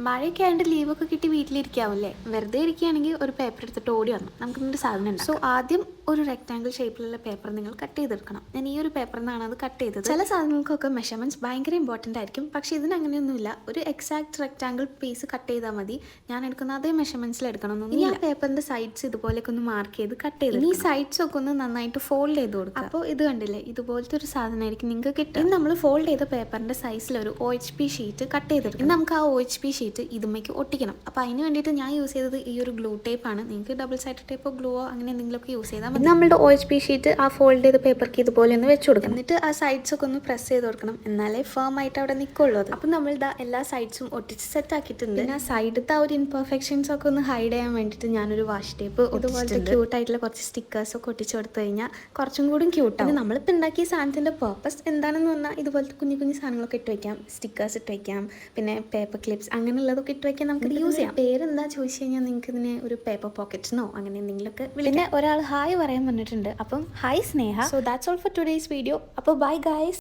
മഴയൊക്കെ ആയതുകൊണ്ട് ലീവൊക്കെ കിട്ടി വീട്ടിലിരിക്കാവല്ലേ, വെറുതെ ഇരിക്കുകയാണെങ്കിൽ ഒരു പേപ്പർ എടുത്തിട്ട് ഓടി വന്നു നമുക്ക് ഇന്നൊരു സാധനം ഉണ്ട്. സോ ആദ്യം ഒരു റെക്ടാങ്കിൾ ഷേപ്പിലുള്ള പേപ്പർ നിങ്ങൾ കട്ട് ചെയ്തെടുക്കണം. ഞാൻ ഈ ഒരു പേപ്പറിൽ നിന്നാണ് അത് കട്ട് ചെയ്തത്. ചില സാധനങ്ങൾക്കൊക്കെ മെഷർമെന്റ്സ് ഭയങ്കര ഇമ്പോർട്ടൻ്റ് ആയിരിക്കും, പക്ഷേ ഇതിന് അങ്ങനെയൊന്നുമില്ല. ഒരു എക്സാക്ട് റെക്ടാങ്കിൾ പീസ് കട്ട് ചെയ്താൽ മതി. ഞാൻ എടുക്കുന്ന അതേ മെഷർമെന്റ്സിൽ എടുക്കണമെന്നൊന്നും. ഇനി ആ പേപ്പറിന്റെ സൈഡ്സ് ഇതുപോലെയൊക്കെ ഒന്ന് മാർക്ക് ചെയ്ത് കട്ട് ചെയ്ത് ഈ സൈഡ്സ് ഒക്കെ ഒന്ന് നന്നായിട്ട് ഫോൾഡ് ചെയ്ത് കൊടുക്കുക. അപ്പോൾ ഇത് കണ്ടില്ലേ, ഇതുപോലത്തെ ഒരു സാധനമായിരിക്കും നിങ്ങൾക്ക് കിട്ടുക. ഇനി നമ്മൾ ഫോൾഡ് ചെയ്ത പേപ്പറിന്റെ സൈസിൽ ഒരു OHP ഷീറ്റ് കട്ട് ചെയ്തെടുക്കും. നമുക്ക് ആ OHP ഷീറ്റ് ഇതുമ്മയ്ക്ക് ഒട്ടിക്കണം. അപ്പോൾ അതിന് വേണ്ടിയിട്ട് ഞാൻ യൂസ് ചെയ്തത് ഈ ഒരു ഗ്ലൂ ടേപ്പാണ്. നിങ്ങൾക്ക് ഡബിൾ സൈഡ് ടേപ്പോ ഗ്ലൂവോ അങ്ങനെ എന്തെങ്കിലുമൊക്കെ യൂസ് ചെയ്താൽ മതി. നമ്മുടെ OHP ഷീറ്റ് ആ ഫോൾഡ് ചെയ്ത പേപ്പർക്ക് ഇതുപോലെ ഒന്ന് വെച്ച് കൊടുക്കണം. എന്നിട്ട് ആ സൈഡ്സ് ഒക്കെ ഒന്ന് പ്രസ് ചെയ്ത് കൊടുക്കണം, എന്നാലേ ഫേം ആയിട്ട് അവിടെ നിൽക്കുള്ളൂ. അപ്പോൾ നമ്മളുടെ എല്ലാ സൈഡ്സും ഒട്ടിച്ച് സെറ്റ് ആക്കിയിട്ടുണ്ട്. പിന്നെ ആ സൈഡത്തെ ആ ഒരു ഇൻപെർഫെക്ഷൻസ് ഒക്കെ ഒന്ന് ഹൈഡ് ചെയ്യാൻ വേണ്ടിയിട്ട് ഞാനൊരു വാഷ് ടേപ്പ് ഇതുപോലത്തെ ക്യൂട്ടായിട്ടുള്ള കുറച്ച് സ്റ്റിക്കേഴ്സ് ഒക്കെ ഒട്ടിച്ച് കൊടുത്തു കഴിഞ്ഞാൽ കുറച്ചും കൂടി ക്യൂട്ടാണ്. നമ്മളിപ്പോൾ ഉണ്ടാക്കിയ സാധനത്തിൻ്റെ പർപ്പസ് എന്താണെന്ന് പറഞ്ഞാൽ ഇതുപോലത്തെ കുഞ്ഞു കുഞ്ഞു സാധനങ്ങളൊക്കെ ഇട്ട് വയ്ക്കാം, സ്റ്റിക്കേഴ്സ് ഇട്ട് വയ്ക്കാം, പിന്നെ പേപ്പർ ക്ലിപ്സ് അങ്ങനെയുള്ളതൊക്കെ ഇട്ട് വയ്ക്കാൻ നമുക്ക് യൂസ് ചെയ്യാം. പേരെന്താ ചോദിച്ചു കഴിഞ്ഞാൽ നിങ്ങൾക്ക് ഇതിനെ ഒരു പേപ്പർ പോക്കറ്റ്സിനോ അങ്ങനെ എന്തെങ്കിലുമൊക്കെ. പിന്നെ ഒരാൾ ഹായ് പറയാൻ പറഞ്ഞിട്ടുണ്ട്, അപ്പം hi Sneha. So that's all for today's video. അപ്പോൾ ബൈ ഗൈസ്.